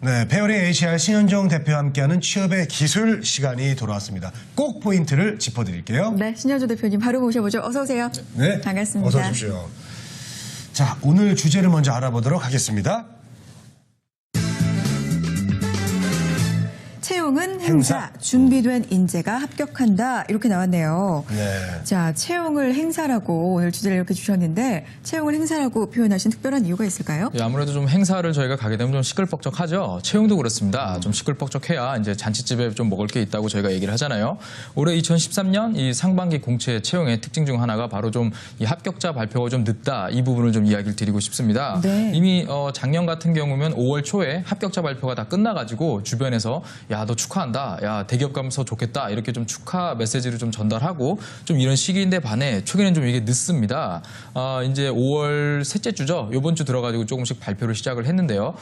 네, 페어링 HR 신현정 대표와 함께하는 취업의 기술 시간이 돌아왔습니다. 꼭 포인트를 짚어드릴게요. 네, 신현정 대표님 바로 모셔보죠. 어서 오세요. 네, 반갑습니다. 어서 오십시오. 자, 오늘 주제를 먼저 알아보도록 하겠습니다. 채용은 행사, 준비된 인재가 합격한다. 이렇게 나왔네요. 네. 자, 채용을 행사라고 오늘 주제를 이렇게 주셨는데 채용을 행사라고 표현하신 특별한 이유가 있을까요? 예, 아무래도 좀 행사를 저희가 가게 되면 좀 시끌벅적하죠. 채용도 그렇습니다. 좀 시끌벅적해야 이제 잔치집에 좀 먹을 게 있다고 저희가 얘기를 하잖아요. 올해 2013년 이 상반기 공채 채용의 특징 중 하나가 바로 좀 이 합격자 발표가 좀 늦다. 이 부분을 좀 이야기를 드리고 싶습니다. 네. 이미 작년 같은 경우면 5월 초에 합격자 발표가 다 끝나가지고 주변에서 야, 너 축하한다. 야, 대기업 가면서 좋겠다. 이렇게 좀 축하 메시지를 좀 전달하고 좀 이런 시기인데 반해 최근엔 좀 이게 늦습니다. 이제 5월 셋째 주죠. 이번 주 들어가지고 조금씩 발표를 시작을 했는데요.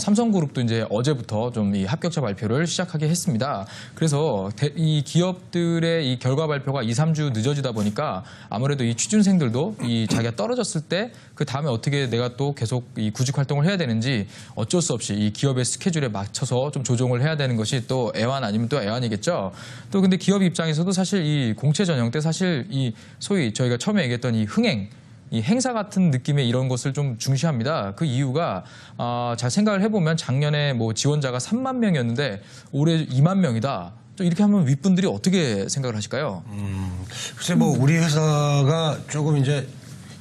삼성그룹도 이제 어제부터 좀 이 합격자 발표를 시작하게 했습니다. 그래서 이 기업들의 이 결과 발표가 2, 3주 늦어지다 보니까 아무래도 이 취준생들도 이 자기가 떨어졌을 때 그 다음에 어떻게 내가 또 계속 이 구직 활동을 해야 되는지 어쩔 수 없이 이 기업의 스케줄에 맞춰서 좀 조정을 해야 되는 것이 또 애완 아니면 또 애완이겠죠. 또 근데 기업 입장에서도 사실 이 공채 전형 때 사실 이 소위 저희가 처음에 얘기했던 이 흥행 이 행사 같은 느낌의 이런 것을 좀 중시합니다. 그 이유가 잘 생각을 해보면 작년에 뭐 지원자가 3만 명이었는데 올해 2만 명이다. 또 이렇게 하면 윗분들이 어떻게 생각을 하실까요? 글쎄 뭐 우리 회사가 조금 이제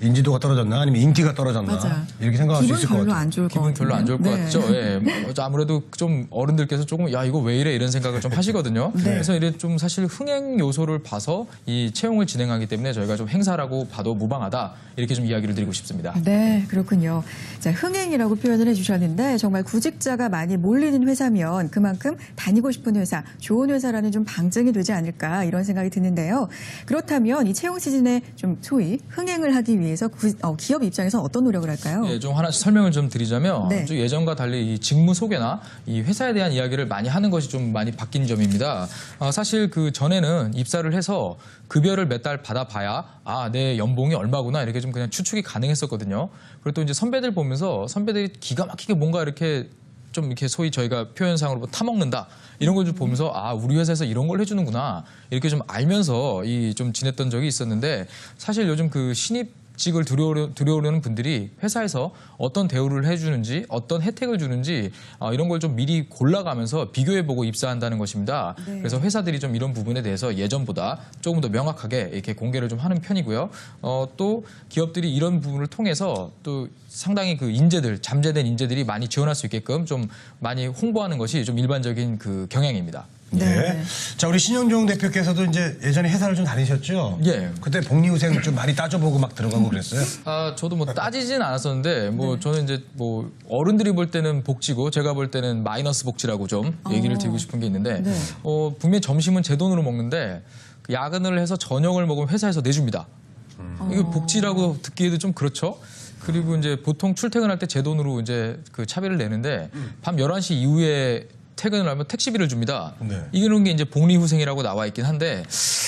인지도가 떨어졌나 아니면 인기가 떨어졌나 맞아. 이렇게 생각할 수 있을 것 기분 별로 같아요. 안 좋을 것 기분 같아요. 별로 안 좋을 것 같죠. 예. 아무래도 좀 어른들께서 조금 야 이거 왜 이래 이런 생각을 좀 하시거든요. 네. 그래서 이래 좀 사실 흥행 요소를 봐서 이 채용을 진행하기 때문에 저희가 좀 행사라고 봐도 무방하다 이렇게 좀 이야기를 드리고 싶습니다. 네, 그렇군요. 자, 흥행이라고 표현을 해주셨는데 정말 구직자가 많이 몰리는 회사면 그만큼 다니고 싶은 회사, 좋은 회사라는 좀 방증이 되지 않을까 이런 생각이 드는데요. 그렇다면 이 채용 시즌에 좀 소위 흥행을 하기 위해서 기업 입장에서 어떤 노력을 할까요? 예, 좀 하나씩 설명을 좀 드리자면 네. 좀 예전과 달리 이 직무 소개나 이 회사에 대한 이야기를 많이 하는 것이 좀 많이 바뀐 점입니다. 사실 그 전에는 입사를 해서 급여를 몇 달 받아봐야 내 연봉이 얼마구나 이렇게 좀 그냥 추측이 가능했었거든요. 그리고 또 이제 선배들 보면서 선배들이 기가 막히게 뭔가 이렇게 좀 이렇게 소위 저희가 표현상으로 타먹는다 이런 걸 좀 보면서 우리 회사에서 이런 걸 해주는구나 이렇게 좀 알면서 좀 지냈던 적이 있었는데 사실 요즘 그 신입직을 들여오려는 분들이 회사에서 어떤 대우를 해주는지 어떤 혜택을 주는지 이런 걸 좀 미리 골라가면서 비교해보고 입사한다는 것입니다. 네. 그래서 회사들이 좀 이런 부분에 대해서 예전보다 조금 더 명확하게 이렇게 공개를 좀 하는 편이고요. 또 기업들이 이런 부분을 통해서 또 상당히 그 인재들, 잠재된 인재들이 많이 지원할 수 있게끔 좀 많이 홍보하는 것이 좀 일반적인 그 경향입니다. 네. 자, 우리 신현종 대표께서도 이제 예전에 회사를 좀 다니셨죠? 예. 그때 복리후생 좀 많이 따져보고 막 들어가고 그랬어요? 저도 뭐 따지진 않았었는데 저는 이제 뭐 어른들이 볼 때는 복지고 제가 볼 때는 마이너스 복지라고 좀 얘기를 드리고 싶은 게 있는데 네. 분명히 점심은 제 돈으로 먹는데 그 야근을 해서 저녁을 먹으면 회사에서 내줍니다. 이게 복지라고 듣기에도 좀 그렇죠. 그리고 이제 보통 출퇴근할 때 제 돈으로 이제 그 차비를 내는데 밤 11시 이후에 퇴근을 하면 택시비를 줍니다. 네. 이런 게 이제 복리후생이라고 나와 있긴 한데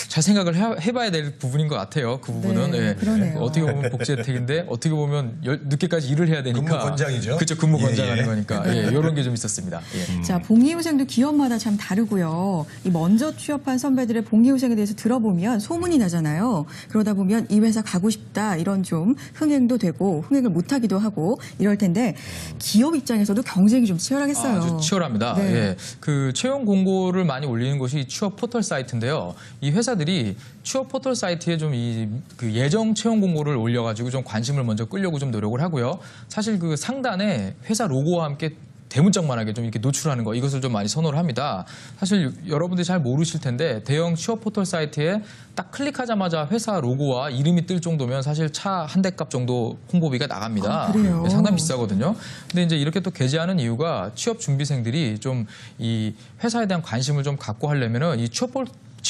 잘 생각을 해봐야 될 부분인 것 같아요. 그 부분은 네, 그러네요. 어떻게 보면 복지 혜택인데 어떻게 보면 늦게까지 일을 해야 되니까 근무 권장이죠. 그렇죠. 근무 예, 권장하는 예. 거니까 이런 게 좀 있었습니다. 예. 자, 복리후생도 기업마다 참 다르고요. 이 먼저 취업한 선배들의 복리후생에 대해서 들어보면 소문이 나잖아요. 그러다 보면 이 회사 가고 싶다 이런 좀 흥행도 되고 흥행을 못하기도 하고 이럴 텐데 기업 입장에서도 경쟁이 좀 치열하겠어요. 아주 치열합니다. 네. 예. 그 채용 공고를 많이 올리는 것이 취업 포털 사이트인데요. 이 회사들이 취업 포털 사이트에 좀 그 예정 채용 공고를 올려가지고 좀 관심을 먼저 끌려고 좀 노력을 하고요. 사실 그 상단에 회사 로고와 함께 대문짝만하게 좀 이렇게 노출하는 거 이것을 좀 많이 선호를 합니다. 사실 여러분들이 잘 모르실 텐데 대형 취업 포털 사이트에 딱 클릭하자마자 회사 로고와 이름이 뜰 정도면 사실 차 한 대 값 정도 홍보비가 나갑니다. 그래요? 상당히 비싸거든요. 근데 이제 이렇게 또 게재하는 이유가 취업 준비생들이 좀 이 회사에 대한 관심을 좀 갖고 하려면은 이 취업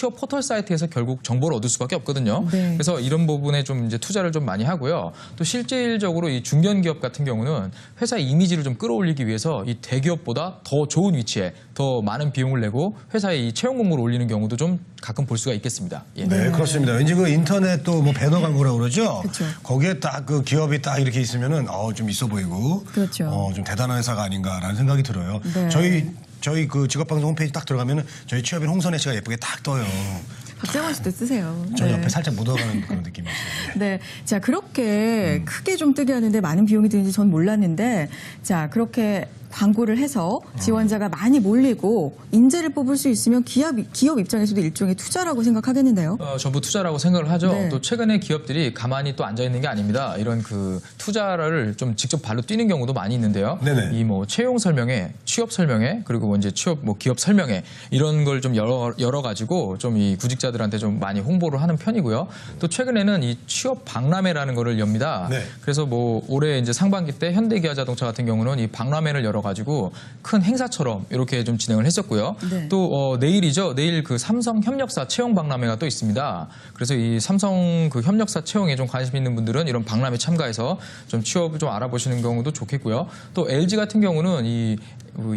취업 포털 사이트에서 결국 정보를 얻을 수밖에 없거든요. 네. 그래서 이런 부분에 좀 이제 투자를 좀 많이 하고요. 또 실질적으로 이 중견 기업 같은 경우는 회사 이미지를 좀 끌어올리기 위해서 이 대기업보다 더 좋은 위치에 더 많은 비용을 내고 회사에 이 채용 공고를 올리는 경우도 좀 가끔 볼 수가 있겠습니다. 예. 네, 그렇습니다. 왠지 그 인터넷 또 뭐 배너 광고라고 그러죠. 그렇죠. 거기에 딱 그 기업이 딱 이렇게 있으면은 좀 있어 보이고, 그렇죠. 좀 대단한 회사가 아닌가라는 생각이 들어요. 네. 저희 그 직업방송 홈페이지 딱 들어가면은 저희 취업인 홍선혜 씨가 예쁘게 딱 떠요. 박재원 씨도 쓰세요. 저 네. 옆에 살짝 묻어가는 그런 느낌이 있어요. 네. 자, 그렇게 크게 좀 뜨게 하는데 많은 비용이 드는지 전 몰랐는데, 자, 그렇게 광고를 해서 지원자가 많이 몰리고 인재를 뽑을 수 있으면 기업 입장에서도 일종의 투자라고 생각하겠는데요. 전부 투자라고 생각을 하죠. 네. 또 최근에 기업들이 가만히 또 앉아 있는 게 아닙니다. 이런 그 투자를 좀 직접 발로 뛰는 경우도 많이 있는데요. 네네. 이 뭐 채용 설명회, 취업 설명회, 그리고 뭐 이제 취업 뭐 기업 설명회 이런 걸 좀 열어 가지고 좀 이 구직자들한테 좀 많이 홍보를 하는 편이고요. 또 최근에는 이 취업 박람회라는 거를 엽니다. 네. 그래서 뭐 올해 이제 상반기 때 현대기아자동차 같은 경우는 이 박람회를 열어 가지고 큰 행사처럼 이렇게 좀 진행을 했었고요. 네. 또 내일이죠. 내일 그 삼성 협력사 채용 박람회가 또 있습니다. 그래서 이 삼성 그 협력사 채용에 좀 관심 있는 분들은 이런 박람회 참가해서 좀 취업을 좀 알아보시는 경우도 좋겠고요. 또 LG 같은 경우는 이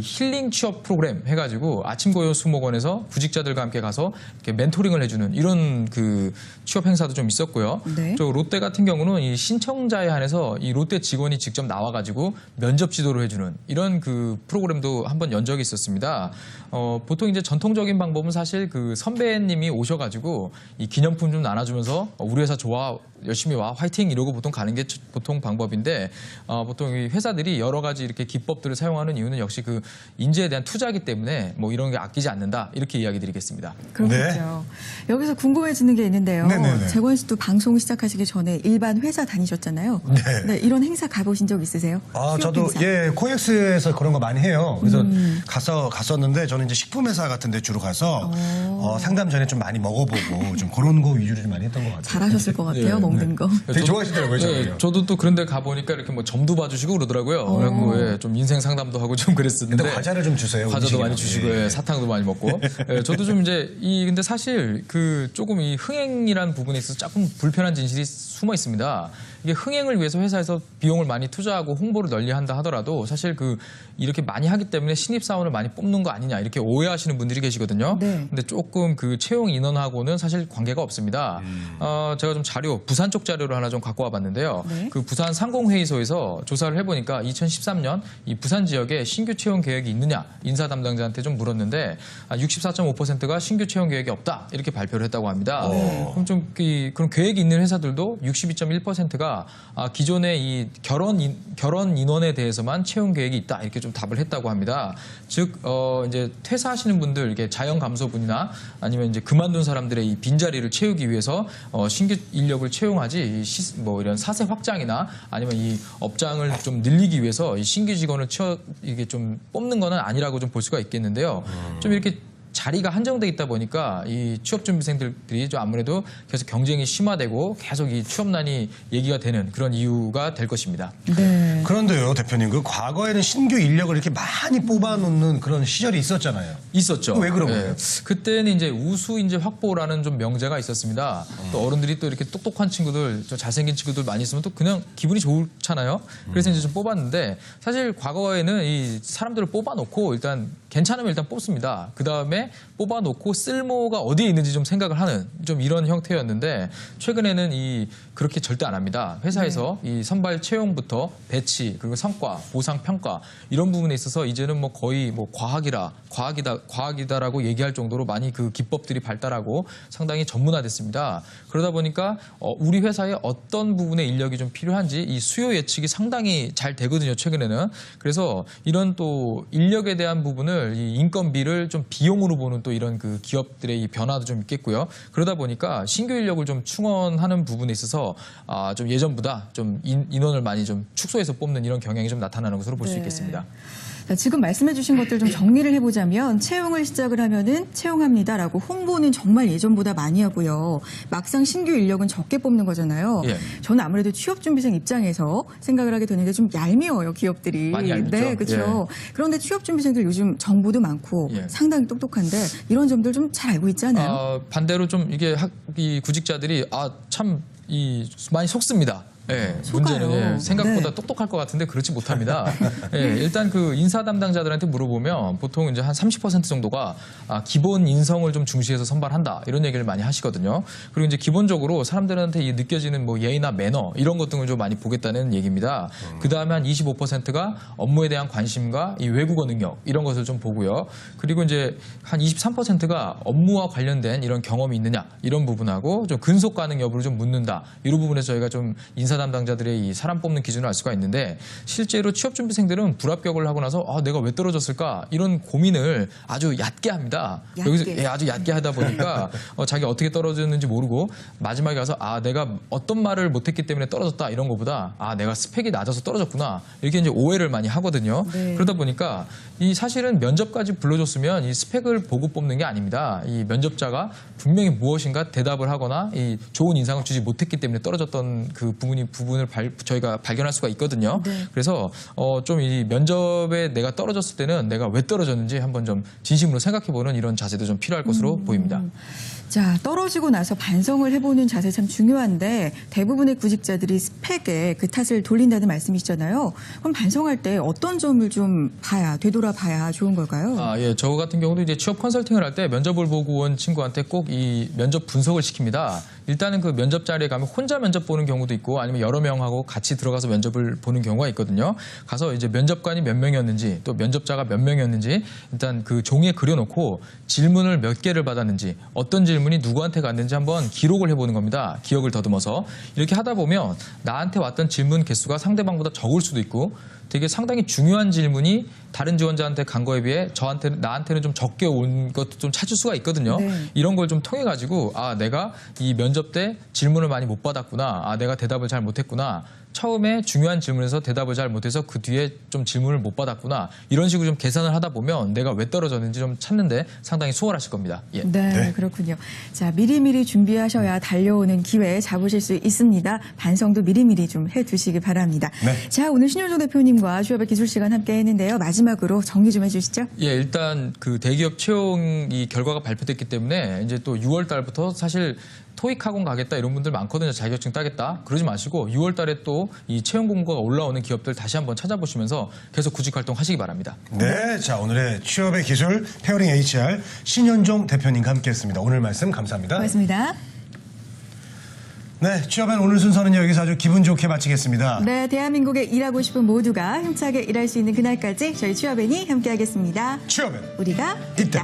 힐링 취업 프로그램 해가지고 아침 고요 수목원에서 구직자들과 함께 가서 이렇게 멘토링을 해주는 이런 그 취업 행사도 좀 있었고요. 네. 또 롯데 같은 경우는 이 신청자에 한해서 이 롯데 직원이 직접 나와가지고 면접 지도를 해주는 이런 그 프로그램도 한번 연 적이 있었습니다. 보통 이제 전통적인 방법은 사실 그 선배님이 오셔가지고 이 기념품 좀 나눠주면서 우리 회사 좋아 열심히 와 화이팅 이러고 보통 가는 게 보통 방법인데 보통 이 회사들이 여러 가지 이렇게 기법들을 사용하는 이유는 역시 그 인재에 대한 투자이기 때문에 뭐 이런 게 아끼지 않는다 이렇게 이야기 드리겠습니다. 그렇겠죠. 여기서 궁금해지는 게 있는데요. 네네네. 재권 씨도 방송 시작하시기 전에 일반 회사 다니셨잖아요. 네. 이런 행사 가보신 적 있으세요? 취업 저도 행사. 코엑스에서 그런 거 많이 해요. 그래서 갔었는데 저는 이제 식품회사 같은 데 주로 가서 상담 전에 좀 많이 먹어보고 좀 그런 거 위주로 좀 많이 했던 것 같아요. 잘하셨을 것 같아요. 네, 먹는 거. 되게 좋아하시더라고요, 저도요. 저도 또 그런데 가보니까 이렇게 뭐 점도 봐주시고 그러더라고요. 그래서 좀 인생 상담도 하고 좀 그랬었는데. 근데 과자를 좀 주세요. 과자도 많이 음식이랑. 주시고 예. 사탕도 많이 먹고. 저도 좀 이제 근데 사실 그 조금 이 흥행이란 부분에 있어서 조금 불편한 진실이 숨어 있습니다. 이게 흥행을 위해서 회사에서 비용을 많이 투자하고 홍보를 널리 한다 하더라도 사실 그 이렇게 많이 하기 때문에 신입사원을 많이 뽑는 거 아니냐 이렇게 오해하시는 분들이 계시거든요. 네. 근데 조금 그 채용 인원하고는 사실 관계가 없습니다. 제가 좀 부산 쪽 자료를 하나 좀 갖고 와봤는데요. 네. 그 부산 상공회의소에서 조사를 해보니까 2013년 이 부산 지역에 신규 채용 계획이 있느냐 인사 담당자한테 좀 물었는데 64.5%가 신규 채용 계획이 없다 이렇게 발표를 했다고 합니다. 그럼 좀 그런 계획이 있는 회사들도 62.1%가 기존의 이 결혼 인원에 대해서만 채용 계획이 있다 이렇게 좀 답을 했다고 합니다. 즉 이제 퇴사하시는 분들 이게 자연 감소분이나 아니면 이제 그만둔 사람들의 이 빈자리를 채우기 위해서 신규 인력을 채용하지 뭐 이런 사세 확장이나 아니면 이 업장을 좀 늘리기 위해서 이 신규 직원을 이게 좀 뽑는 거는 아니라고 좀 볼 수가 있겠는데요. 좀 이렇게 자리가 한정돼 있다 보니까 이 취업 준비생들이 좀 아무래도 계속 경쟁이 심화되고 계속 이 취업난이 얘기가 되는 그런 이유가 될 것입니다. 네. 그런데요, 대표님, 그 과거에는 신규 인력을 이렇게 많이 뽑아놓는 그런 시절이 있었잖아요. 있었죠. 왜 그런 거예요? 그때는 이제 우수 인재 확보라는 좀 명제가 있었습니다. 또 어른들이 또 이렇게 똑똑한 친구들, 좀 잘생긴 친구들 많이 있으면 또 그냥 기분이 좋잖아요. 그래서 이제 좀 뽑았는데 사실 과거에는 이 사람들을 뽑아놓고 일단 괜찮으면 일단 뽑습니다. 그 다음에 뽑아놓고 쓸모가 어디에 있는지 좀 생각을 하는 좀 이런 형태였는데 최근에는 그렇게 절대 안 합니다. 회사에서 이 선발 채용부터 배치 그리고 성과, 보상, 평가 이런 부분에 있어서 이제는 뭐 거의 뭐 과학이다라고 얘기할 정도로 많이 그 기법들이 발달하고 상당히 전문화됐습니다. 그러다 보니까 우리 회사에 어떤 부분의 인력이 좀 필요한지 이 수요 예측이 상당히 잘 되거든요. 최근에는. 그래서 이런 또 인력에 대한 부분을 이 인건비를 좀 비용으로 보는 또 이런 그 기업들의 이 변화도 좀 있겠고요. 그러다 보니까 신규 인력을 좀 충원하는 부분에 있어서 좀 예전보다 좀 인원을 많이 좀 축소해서 뽑는 이런 경향이 좀 나타나는 것으로 볼 수 네. 있겠습니다. 자, 지금 말씀해 주신 것들 좀 정리를 해보자면 채용을 시작을 하면은 채용합니다라고 홍보는 정말 예전보다 많이 하고요. 막상 신규 인력은 적게 뽑는 거잖아요. 예. 저는 아무래도 취업준비생 입장에서 생각을 하게 되는 게 좀 얄미워요, 기업들이. 많이 얄밉죠. 네, 그렇죠. 그런데 취업준비생들 요즘 정보도 많고 예. 상당히 똑똑한데 이런 점들 좀 잘 알고 있지 않아요? 반대로 좀 이게 이 구직자들이 참 많이 속습니다. 예, 속아요. 문제는 생각보다 네. 똑똑할 것 같은데 그렇지 못합니다. 예, 일단 그 인사 담당자들한테 물어보면 보통 이제 한 30% 정도가 기본 인성을 좀 중시해서 선발한다 이런 얘기를 많이 하시거든요. 그리고 이제 기본적으로 사람들한테 이 느껴지는 뭐 예의나 매너 이런 것 등을 좀 많이 보겠다는 얘기입니다. 그 다음에 한 25%가 업무에 대한 관심과 이 외국어 능력 이런 것을 좀 보고요. 그리고 이제 한 23%가 업무와 관련된 이런 경험이 있느냐 이런 부분하고 좀 근속 가능 여부를 좀 묻는다. 이런 부분에서 저희가 좀 인사 담당자들의 이 사람 뽑는 기준을 알 수가 있는데 실제로 취업준비생들은 불합격을 하고 나서 내가 왜 떨어졌을까 이런 고민을 아주 얕게 합니다. 얕게. 여기서 아주 얕게 하다 보니까 자기 어떻게 떨어졌는지 모르고 마지막에 가서 내가 어떤 말을 못했기 때문에 떨어졌다 이런 것보다 내가 스펙이 낮아서 떨어졌구나 이렇게 이제 오해를 많이 하거든요. 네. 그러다 보니까 이 사실은 면접까지 불러줬으면 이 스펙을 보고 뽑는 게 아닙니다. 이 면접자가 분명히 무엇인가 대답을 하거나 이 좋은 인상을 주지 못했기 때문에 떨어졌던 그 부분을 저희가 발견할 수가 있거든요. 네. 그래서 좀 이 면접에 내가 떨어졌을 때는 내가 왜 떨어졌는지 한번 좀 진심으로 생각해보는 이런 자세도 좀 필요할 것으로 보입니다. 자, 떨어지고 나서 반성을 해보는 자세 참 중요한데 대부분의 구직자들이 스펙에 그 탓을 돌린다는 말씀이시잖아요. 그럼 반성할 때 어떤 점을 좀 되돌아봐야 좋은 걸까요? 예. 저 같은 경우도 이제 취업 컨설팅을 할 때 면접을 보고 온 친구한테 꼭 이 면접 분석을 시킵니다. 일단은 그 면접 자리에 가면 혼자 면접 보는 경우도 있고 아니면 여러 명하고 같이 들어가서 면접을 보는 경우가 있거든요. 가서 이제 면접관이 몇 명이었는지 또 면접자가 몇 명이었는지 일단 그 종이에 그려놓고 질문을 몇 개를 받았는지 어떤 질문이 누구한테 갔는지 한번 기록을 해보는 겁니다. 기억을 더듬어서. 이렇게 하다 보면 나한테 왔던 질문 개수가 상대방보다 적을 수도 있고 되게 상당히 중요한 질문이 다른 지원자한테 간 거에 비해 나한테는 좀 적게 온 것도 좀 찾을 수가 있거든요. 네. 이런 걸 좀 통해 가지고 내가 이 면접 때 질문을 많이 못 받았구나. 내가 대답을 잘 못했구나. 처음에 중요한 질문에서 대답을 잘 못해서 그 뒤에 좀 질문을 못 받았구나. 이런 식으로 좀 계산을 하다 보면 내가 왜 떨어졌는지 좀 찾는데 상당히 수월하실 겁니다. 예. 네, 그렇군요. 자, 미리미리 준비하셔야 달려오는 기회 잡으실 수 있습니다. 반성도 미리미리 좀 해두시기 바랍니다. 네. 자, 오늘 신효정 대표님과 취업의 기술 시간 함께 했는데요. 마지막으로 정리 좀 해주시죠. 예, 일단 그 대기업 채용 이 결과가 발표됐기 때문에 이제 또 6월 달부터 사실 토익 학원 가겠다 이런 분들 많거든요. 자격증 따겠다. 그러지 마시고 6월 달에 또 이 채용 공고가 올라오는 기업들 다시 한번 찾아보시면서 계속 구직 활동 하시기 바랍니다. 네, 자 오늘의 취업의 기술 페어링 HR 신현종 대표님과 함께했습니다. 오늘 말씀 감사합니다. 고맙습니다. 네, 취업엔 오늘 순서는 여기서 아주 기분 좋게 마치겠습니다. 네, 대한민국에 일하고 싶은 모두가 힘차게 일할 수 있는 그날까지 저희 취업엔이 함께하겠습니다. 취업엔 우리가 이때.